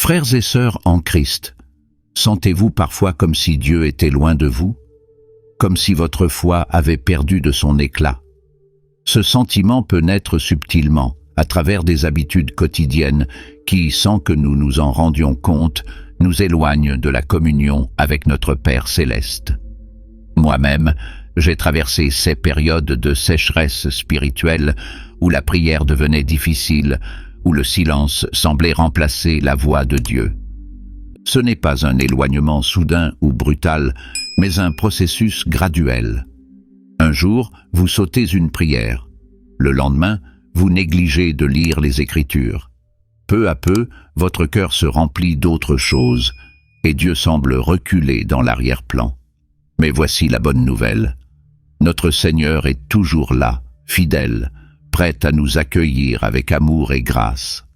Frères et sœurs en Christ, sentez-vous parfois comme si Dieu était loin de vous? Comme si votre foi avait perdu de son éclat? Ce sentiment peut naître subtilement, à travers des habitudes quotidiennes qui, sans que nous nous en rendions compte, nous éloignent de la communion avec notre Père céleste. Moi-même, j'ai traversé ces périodes de sécheresse spirituelle où la prière devenait difficile, où le silence semblait remplacer la voix de Dieu. Ce n'est pas un éloignement soudain ou brutal, mais un processus graduel. Un jour, vous sautez une prière. Le lendemain, vous négligez de lire les Écritures. Peu à peu, votre cœur se remplit d'autres choses, et Dieu semble reculer dans l'arrière-plan. Mais voici la bonne nouvelle. Notre Seigneur est toujours là, fidèle, prêt à nous accueillir avec amour et grâce.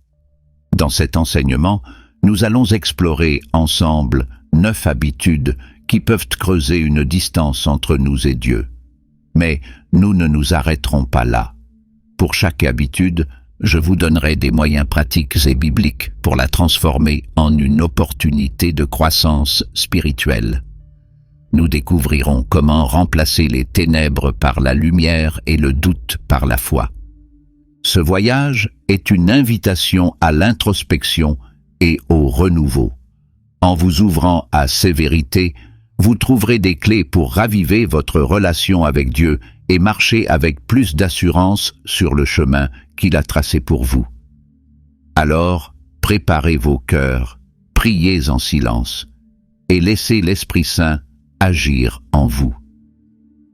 Dans cet enseignement, nous allons explorer ensemble 9 habitudes qui peuvent creuser une distance entre nous et Dieu. Mais nous ne nous arrêterons pas là. Pour chaque habitude, je vous donnerai des moyens pratiques et bibliques pour la transformer en une opportunité de croissance spirituelle. Nous découvrirons comment remplacer les ténèbres par la lumière et le doute par la foi. Ce voyage est une invitation à l'introspection et au renouveau. En vous ouvrant à ces vérités, vous trouverez des clés pour raviver votre relation avec Dieu et marcher avec plus d'assurance sur le chemin qu'il a tracé pour vous. Alors, préparez vos cœurs, priez en silence et laissez l'Esprit Saint agir en vous.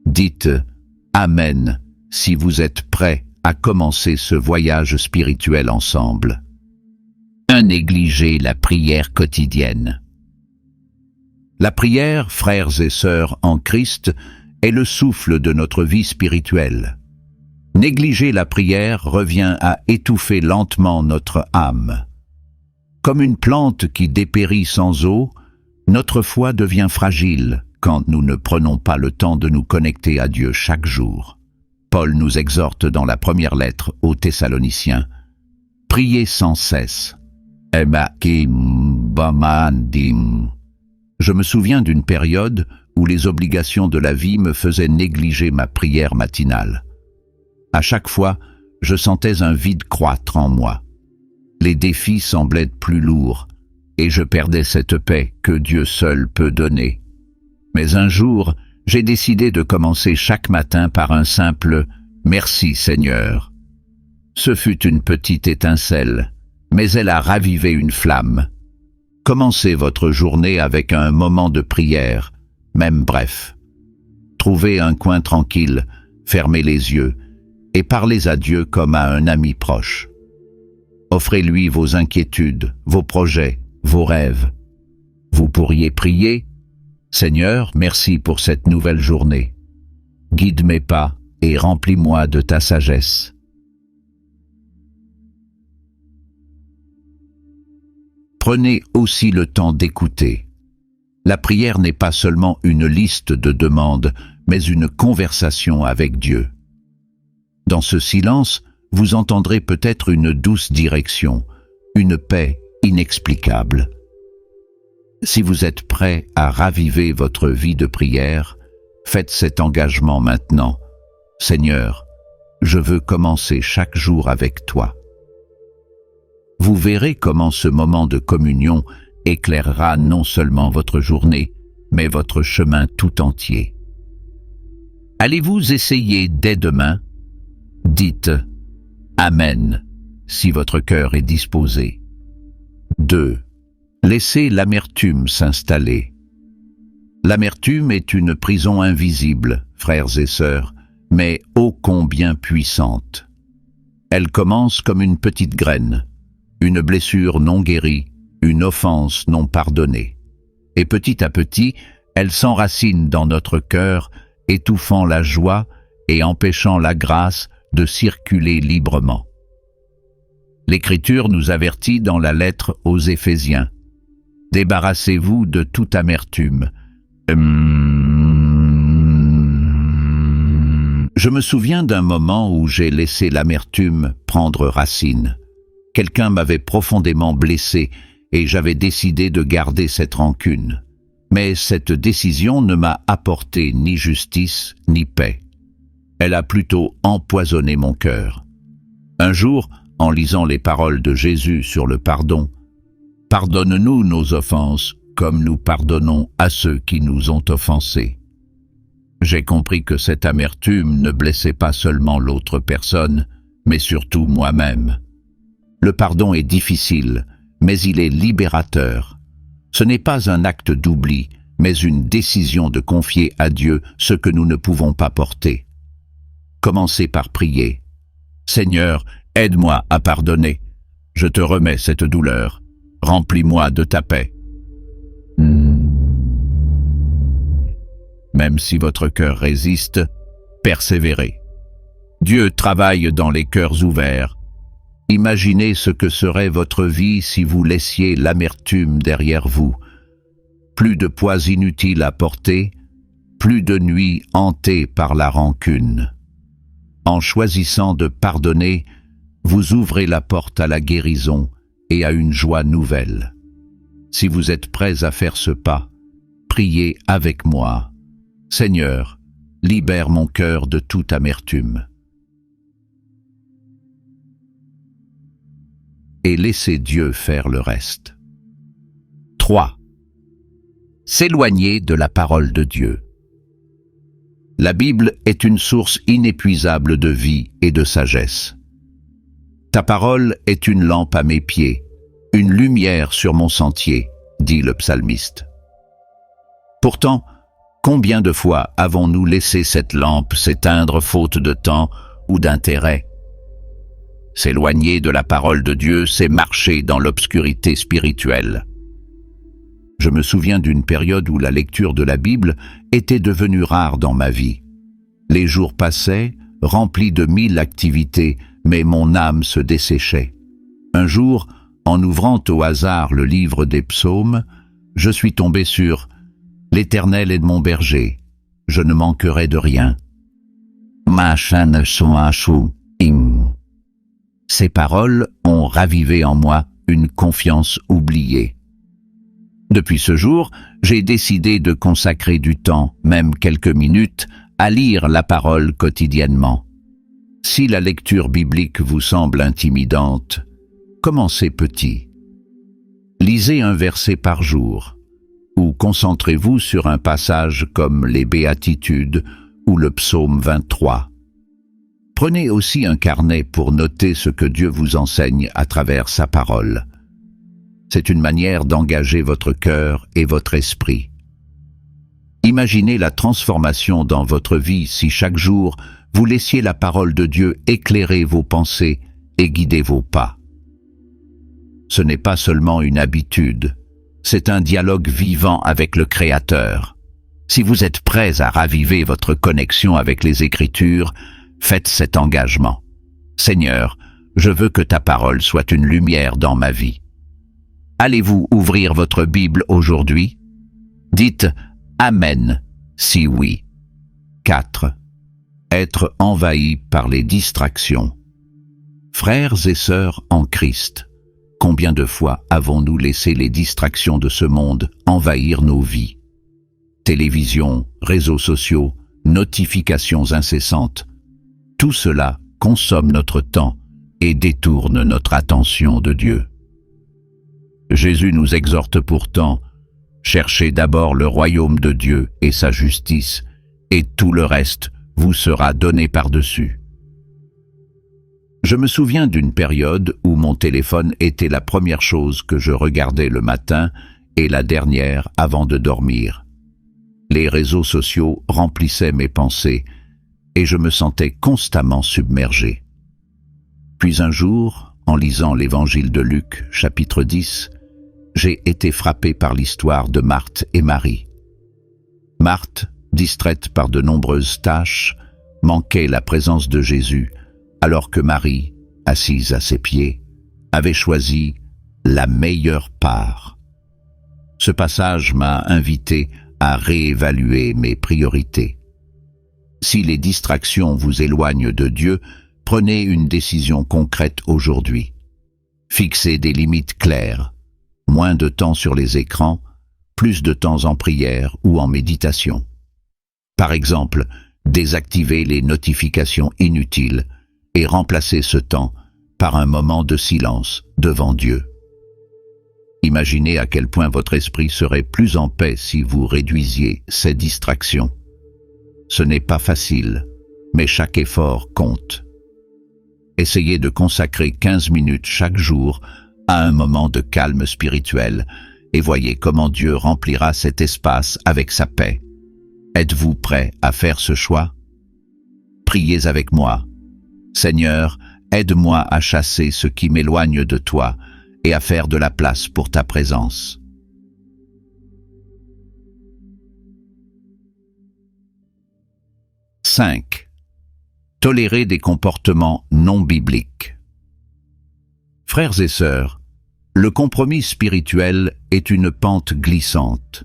Dites « Amen » si vous êtes prêts à commencer ce voyage spirituel ensemble. Négliger la prière quotidienne. La prière, frères et sœurs en Christ, est le souffle de notre vie spirituelle. Négliger la prière revient à étouffer lentement notre âme. Comme une plante qui dépérit sans eau, notre foi devient fragile quand nous ne prenons pas le temps de nous connecter à Dieu chaque jour. Paul nous exhorte dans la première lettre aux Thessaloniciens « Priez sans cesse ». Je me souviens d'une période où les obligations de la vie me faisaient négliger ma prière matinale. À chaque fois, je sentais un vide croître en moi. Les défis semblaient plus lourds, et je perdais cette paix que Dieu seul peut donner. Mais un jour, j'ai décidé de commencer chaque matin par un simple « Merci Seigneur ». Ce fut une petite étincelle, mais elle a ravivé une flamme. Commencez votre journée avec un moment de prière, même bref. Trouvez un coin tranquille, fermez les yeux et parlez à Dieu comme à un ami proche. Offrez-lui vos inquiétudes, vos projets, vos rêves. Vous pourriez prier « Seigneur, merci pour cette nouvelle journée. Guide mes pas et remplis-moi de ta sagesse. » Prenez aussi le temps d'écouter. La prière n'est pas seulement une liste de demandes, mais une conversation avec Dieu. Dans ce silence, vous entendrez peut-être une douce direction, une paix inexplicable. Si vous êtes prêt à raviver votre vie de prière, faites cet engagement maintenant. Seigneur, je veux commencer chaque jour avec toi. Vous verrez comment ce moment de communion éclairera non seulement votre journée, mais votre chemin tout entier. Allez-vous essayer dès demain? Dites « Amen » si votre cœur est disposé. 2. Laissez l'amertume s'installer. L'amertume est une prison invisible, frères et sœurs, mais ô combien puissante. Elle commence comme une petite graine, une blessure non guérie, une offense non pardonnée. Et petit à petit, elle s'enracine dans notre cœur, étouffant la joie et empêchant la grâce de circuler librement. L'Écriture nous avertit dans la lettre aux Éphésiens. Débarrassez-vous de toute amertume. Je me souviens d'un moment où j'ai laissé l'amertume prendre racine. Quelqu'un m'avait profondément blessé et j'avais décidé de garder cette rancune. Mais cette décision ne m'a apporté ni justice ni paix. Elle a plutôt empoisonné mon cœur. Un jour, en lisant les paroles de Jésus sur le pardon, « Pardonne-nous nos offenses, comme nous pardonnons à ceux qui nous ont offensés. » J'ai compris que cette amertume ne blessait pas seulement l'autre personne, mais surtout moi-même. Le pardon est difficile, mais il est libérateur. Ce n'est pas un acte d'oubli, mais une décision de confier à Dieu ce que nous ne pouvons pas porter. Commencez par prier. « Seigneur, aide-moi à pardonner. Je te remets cette douleur. Remplis-moi de ta paix. » Même si votre cœur résiste, persévérez. Dieu travaille dans les cœurs ouverts. Imaginez ce que serait votre vie si vous laissiez l'amertume derrière vous. Plus de poids inutiles à porter, plus de nuits hantées par la rancune. En choisissant de pardonner, vous ouvrez la porte à la guérison et à une joie nouvelle. Si vous êtes prêts à faire ce pas, priez avec moi. Seigneur, libère mon cœur de toute amertume. Et laissez Dieu faire le reste. 3. S'éloigner de la parole de Dieu. La Bible est une source inépuisable de vie et de sagesse. Ta parole est une lampe à mes pieds, une lumière sur mon sentier, dit le psalmiste. Pourtant, combien de fois avons-nous laissé cette lampe s'éteindre faute de temps ou d'intérêt? S'éloigner de la parole de Dieu, c'est marcher dans l'obscurité spirituelle. Je me souviens d'une période où la lecture de la Bible était devenue rare dans ma vie. Les jours passaient, remplis de 1000 activités, mais mon âme se desséchait. Un jour, en ouvrant au hasard le livre des psaumes, je suis tombé sur « L'Éternel est mon berger, je ne manquerai de rien. » Ces paroles ont ravivé en moi une confiance oubliée. Depuis ce jour, j'ai décidé de consacrer du temps, même quelques minutes, à lire la parole quotidiennement. Si la lecture biblique vous semble intimidante, commencez petit. Lisez un verset par jour, ou concentrez-vous sur un passage comme les Béatitudes ou le psaume 23. Prenez aussi un carnet pour noter ce que Dieu vous enseigne à travers sa parole. C'est une manière d'engager votre cœur et votre esprit. Imaginez la transformation dans votre vie si chaque jour vous laissiez la parole de Dieu éclairer vos pensées et guider vos pas. Ce n'est pas seulement une habitude, c'est un dialogue vivant avec le Créateur. Si vous êtes prêts à raviver votre connexion avec les Écritures, faites cet engagement. Seigneur, je veux que ta parole soit une lumière dans ma vie. Allez-vous ouvrir votre Bible aujourd'hui? Dites « Amen » si oui. 4. Être envahi par les distractions. Frères et sœurs en Christ, combien de fois avons-nous laissé les distractions de ce monde envahir nos vies? Télévision, réseaux sociaux, notifications incessantes, tout cela consomme notre temps et détourne notre attention de Dieu. Jésus nous exhorte pourtant, « Cherchez d'abord le royaume de Dieu et sa justice, et tout le reste vous sera donné par-dessus. » Je me souviens d'une période où mon téléphone était la première chose que je regardais le matin et la dernière avant de dormir. Les réseaux sociaux remplissaient mes pensées et je me sentais constamment submergé. Puis un jour, en lisant l'Évangile de Luc, chapitre 10, j'ai été frappé par l'histoire de Marthe et Marie. Marthe, distraite par de nombreuses tâches, manquait la présence de Jésus, alors que Marie, assise à ses pieds, avait choisi la meilleure part. Ce passage m'a invité à réévaluer mes priorités. Si les distractions vous éloignent de Dieu, prenez une décision concrète aujourd'hui. Fixez des limites claires. moins de temps sur les écrans, plus de temps en prière ou en méditation. Par exemple, désactiver les notifications inutiles et remplacer ce temps par un moment de silence devant Dieu. Imaginez à quel point votre esprit serait plus en paix si vous réduisiez ces distractions. Ce n'est pas facile, mais chaque effort compte. Essayez de consacrer 15 minutes chaque jour à un moment de calme spirituel et voyez comment Dieu remplira cet espace avec sa paix. Êtes-vous prêt à faire ce choix? Priez avec moi. Seigneur, aide-moi à chasser ce qui m'éloigne de toi et à faire de la place pour ta présence. « 5. Tolérer des comportements non bibliques. Frères et sœurs, le compromis spirituel est une pente glissante.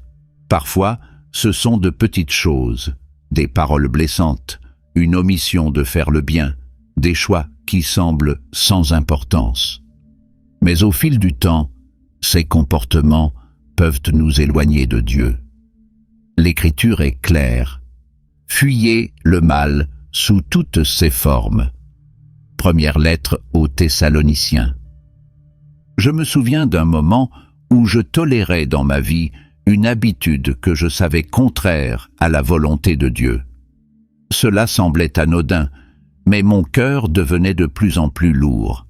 Parfois, ce sont de petites choses, des paroles blessantes, une omission de faire le bien, des choix qui semblent sans importance. Mais au fil du temps, ces comportements peuvent nous éloigner de Dieu. L'Écriture est claire. Fuyez le mal sous toutes ses formes. Première lettre aux Thessaloniciens. Je me souviens d'un moment où je tolérais dans ma vie une habitude que je savais contraire à la volonté de Dieu. Cela semblait anodin, mais mon cœur devenait de plus en plus lourd.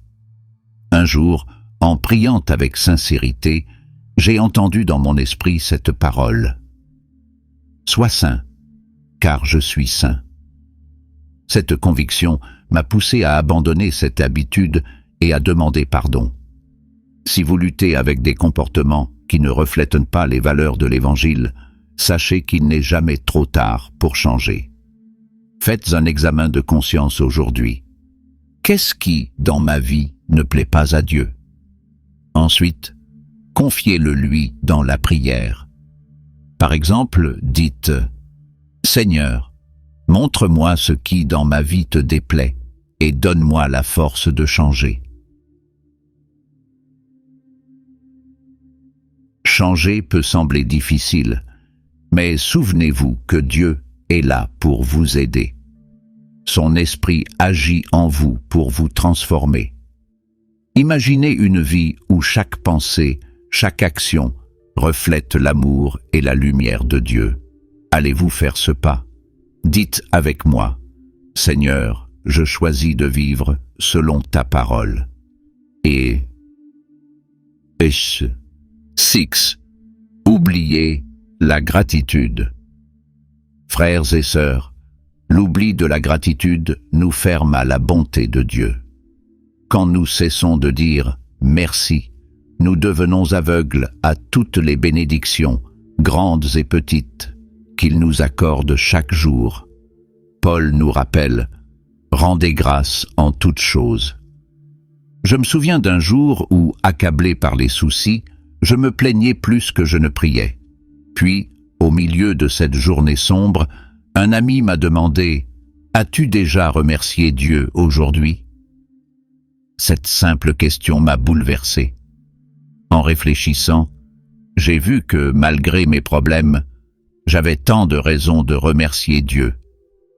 Un jour, en priant avec sincérité, j'ai entendu dans mon esprit cette parole. « Sois saint, car je suis saint. » Cette conviction m'a poussé à abandonner cette habitude et à demander pardon. Si vous luttez avec des comportements qui ne reflètent pas les valeurs de l'Évangile, sachez qu'il n'est jamais trop tard pour changer. Faites un examen de conscience aujourd'hui. Qu'est-ce qui, dans ma vie, ne plaît pas à Dieu? Ensuite, confiez-le lui dans la prière. Par exemple, dites « Seigneur, montre-moi ce qui dans ma vie te déplaît et donne-moi la force de changer. » Changer peut sembler difficile, mais souvenez-vous que Dieu est là pour vous aider. Son esprit agit en vous pour vous transformer. Imaginez une vie où chaque pensée, chaque action reflète l'amour et la lumière de Dieu. Allez-vous faire ce pas? Dites avec moi, « Seigneur, je choisis de vivre selon ta parole. » Et 6. Oubliez la gratitude. Frères et sœurs, l'oubli de la gratitude nous ferme à la bonté de Dieu. Quand nous cessons de dire « merci », nous devenons aveugles à toutes les bénédictions, grandes et petites, qu'il nous accorde chaque jour. Paul nous rappelle « rendez grâce en toutes choses ». Je me souviens d'un jour où, accablé par les soucis, je me plaignais plus que je ne priais. Puis, au milieu de cette journée sombre, un ami m'a demandé « As-tu déjà remercié Dieu aujourd'hui ?» Cette simple question m'a bouleversé. En réfléchissant, j'ai vu que, malgré mes problèmes, j'avais tant de raisons de remercier Dieu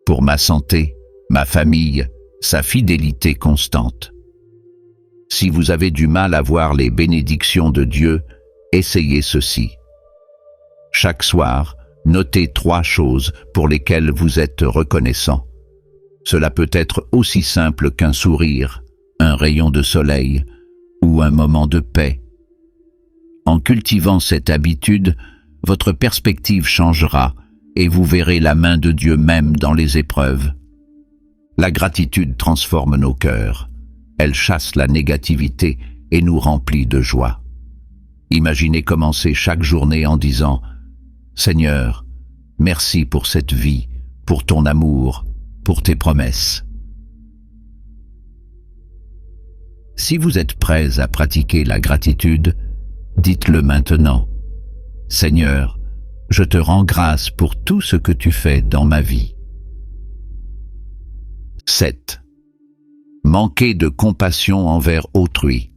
pour ma santé, ma famille, sa fidélité constante. Si vous avez du mal à voir les bénédictions de Dieu, essayez ceci. Chaque soir, notez 3 choses pour lesquelles vous êtes reconnaissant. Cela peut être aussi simple qu'un sourire, un rayon de soleil ou un moment de paix. En cultivant cette habitude, votre perspective changera et vous verrez la main de Dieu même dans les épreuves. La gratitude transforme nos cœurs. Elle chasse la négativité et nous remplit de joie. Imaginez commencer chaque journée en disant « Seigneur, merci pour cette vie, pour ton amour, pour tes promesses. » Si vous êtes prêts à pratiquer la gratitude, dites-le maintenant. « Seigneur, je te rends grâce pour tout ce que tu fais dans ma vie. » 7. Manquer de compassion envers autrui.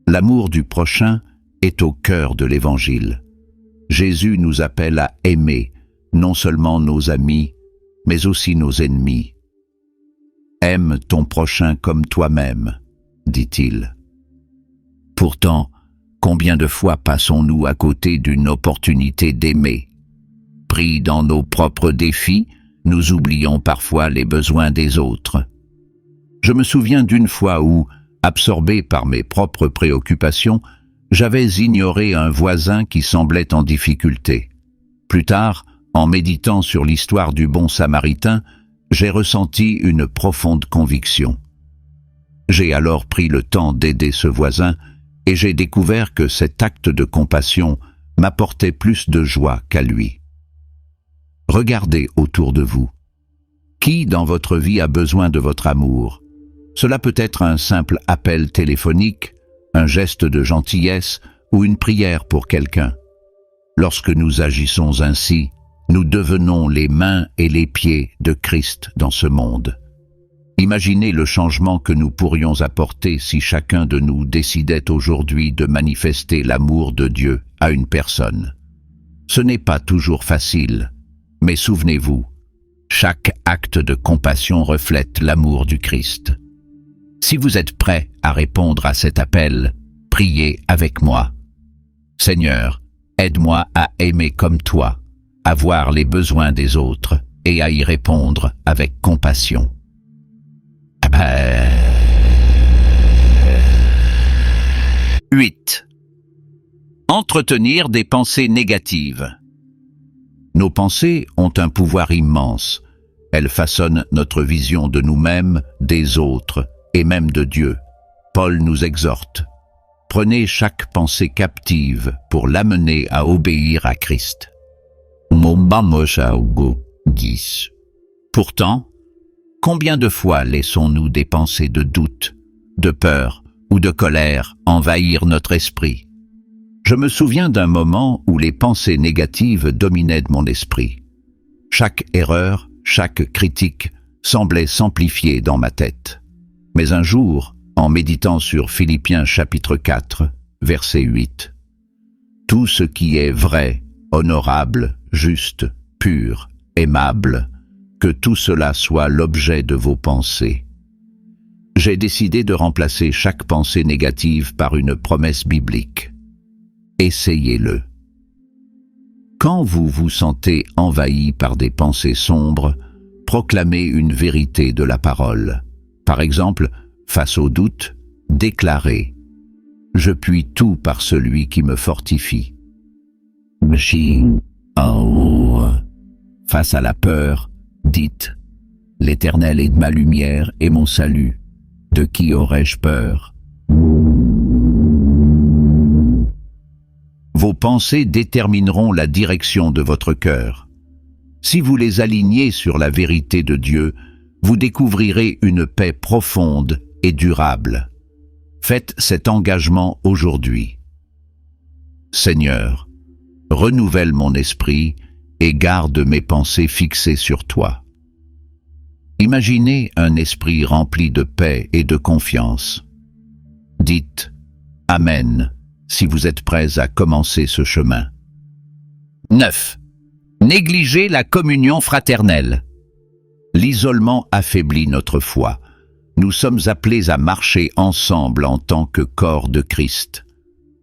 L'amour du prochain est au cœur de l'Évangile. Jésus nous appelle à aimer non seulement nos amis, mais aussi nos ennemis. « Aime ton prochain comme toi-même », dit-il. Pourtant, combien de fois passons-nous à côté d'une opportunité d'aimer? Pris dans nos propres défis, nous oublions parfois les besoins des autres. Je me souviens d'une fois où, absorbé par mes propres préoccupations, j'avais ignoré un voisin qui semblait en difficulté. Plus tard, en méditant sur l'histoire du bon Samaritain, j'ai ressenti une profonde conviction. J'ai alors pris le temps d'aider ce voisin et j'ai découvert que cet acte de compassion m'apportait plus de joie qu'à lui. Regardez autour de vous. Qui dans votre vie a besoin de votre amour? Cela peut être un simple appel téléphonique, un geste de gentillesse ou une prière pour quelqu'un. Lorsque nous agissons ainsi, nous devenons les mains et les pieds de Christ dans ce monde. Imaginez le changement que nous pourrions apporter si chacun de nous décidait aujourd'hui de manifester l'amour de Dieu à une personne. Ce n'est pas toujours facile, mais souvenez-vous, chaque acte de compassion reflète l'amour du Christ. Si vous êtes prêt à répondre à cet appel, priez avec moi. Seigneur, aide-moi à aimer comme toi, à voir les besoins des autres et à y répondre avec compassion. 8. Entretenir des pensées négatives. Nos pensées ont un pouvoir immense. Elles façonnent notre vision de nous-mêmes, des autres et même de Dieu. Paul nous exhorte. Prenez chaque pensée captive pour l'amener à obéir à Christ. 10. Pourtant, combien de fois laissons-nous des pensées de doute, de peur ou de colère envahir notre esprit? Je me souviens d'un moment où les pensées négatives dominaient mon esprit. Chaque erreur, chaque critique semblait s'amplifier dans ma tête. Mais un jour, en méditant sur Philippiens chapitre 4, verset 8, « Tout ce qui est vrai, honorable, juste, pur, aimable, que tout cela soit l'objet de vos pensées. » J'ai décidé de remplacer chaque pensée négative par une promesse biblique. Essayez-le. Quand vous vous sentez envahi par des pensées sombres, proclamez une vérité de la parole. Par exemple, face au doute, déclarez « Je puis tout par celui qui me fortifie ». Face à la peur, dites « L'Éternel est ma lumière et mon salut. De qui aurais-je peur ?» Vos pensées détermineront la direction de votre cœur. Si vous les alignez sur la vérité de Dieu, vous découvrirez une paix profonde et durable. Faites cet engagement aujourd'hui. Seigneur, renouvelle mon esprit et garde mes pensées fixées sur toi. Imaginez un esprit rempli de paix et de confiance. Dites « Amen » si vous êtes prêts à commencer ce chemin. 9. Négligez la communion fraternelle. L'isolement affaiblit notre foi. Nous sommes appelés à marcher ensemble en tant que corps de Christ.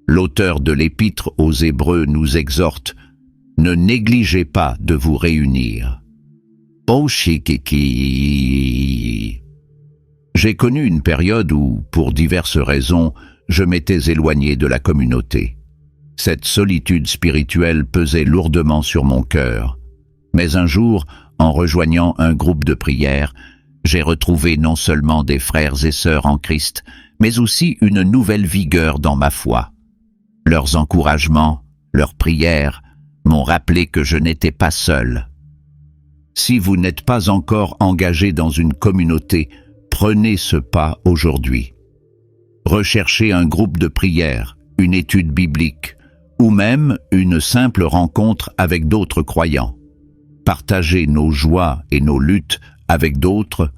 L'auteur de l'Épître aux Hébreux nous exhorte « Ne négligez pas de vous réunir ». J'ai connu une période où, pour diverses raisons, je m'étais éloigné de la communauté. Cette solitude spirituelle pesait lourdement sur mon cœur. Mais un jour, en rejoignant un groupe de prière, j'ai retrouvé non seulement des frères et sœurs en Christ, mais aussi une nouvelle vigueur dans ma foi. Leurs encouragements, leurs prières m'ont rappelé que je n'étais pas seul. Si vous n'êtes pas encore engagé dans une communauté, prenez ce pas aujourd'hui. Recherchez un groupe de prière, une étude biblique, ou même une simple rencontre avec d'autres croyants. Partager nos joies et nos luttes avec d'autres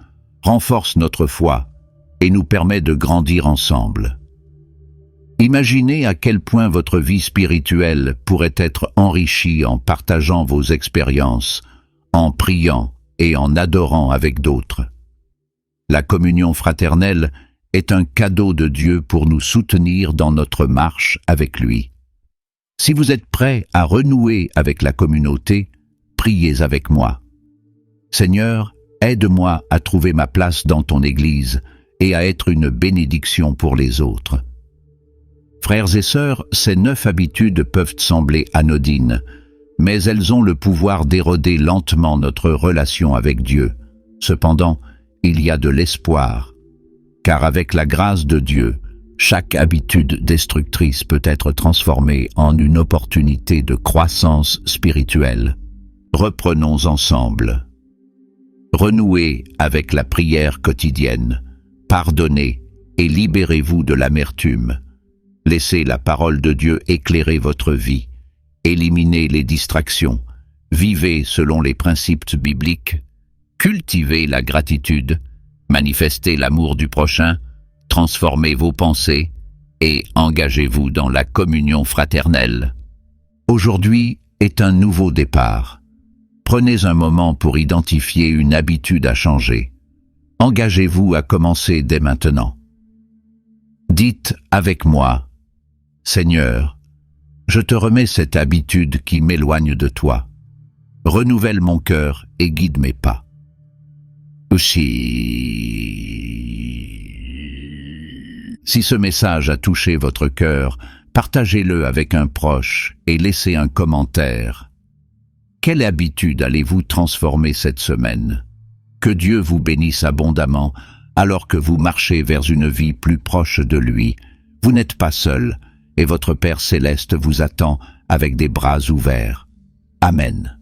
renforce notre foi et nous permet de grandir ensemble. Imaginez à quel point votre vie spirituelle pourrait être enrichie en partageant vos expériences, en priant et en adorant avec d'autres. La communion fraternelle est un cadeau de Dieu pour nous soutenir dans notre marche avec lui. Si vous êtes prêt à renouer avec la communauté, priez avec moi. Seigneur, aide-moi à trouver ma place dans ton Église et à être une bénédiction pour les autres. Frères et sœurs, ces 9 habitudes peuvent sembler anodines, mais elles ont le pouvoir d'éroder lentement notre relation avec Dieu. Cependant, il y a de l'espoir, car avec la grâce de Dieu, chaque habitude destructrice peut être transformée en une opportunité de croissance spirituelle. Reprenons ensemble. Renouez avec la prière quotidienne, pardonnez et libérez-vous de l'amertume. Laissez la parole de Dieu éclairer votre vie. Éliminez les distractions. Vivez selon les principes bibliques. Cultivez la gratitude. Manifestez l'amour du prochain. Transformez vos pensées et engagez-vous dans la communion fraternelle. Aujourd'hui est un nouveau départ. Prenez un moment pour identifier une habitude à changer. Engagez-vous à commencer dès maintenant. Dites avec moi: Seigneur, je te remets cette habitude qui m'éloigne de toi. Renouvelle mon cœur et guide mes pas. Si ce message a touché votre cœur, partagez-le avec un proche et laissez un commentaire. Quelle habitude allez-vous transformer cette semaine? Que Dieu vous bénisse abondamment alors que vous marchez vers une vie plus proche de lui. Vous n'êtes pas seul et votre Père céleste vous attend avec des bras ouverts. Amen.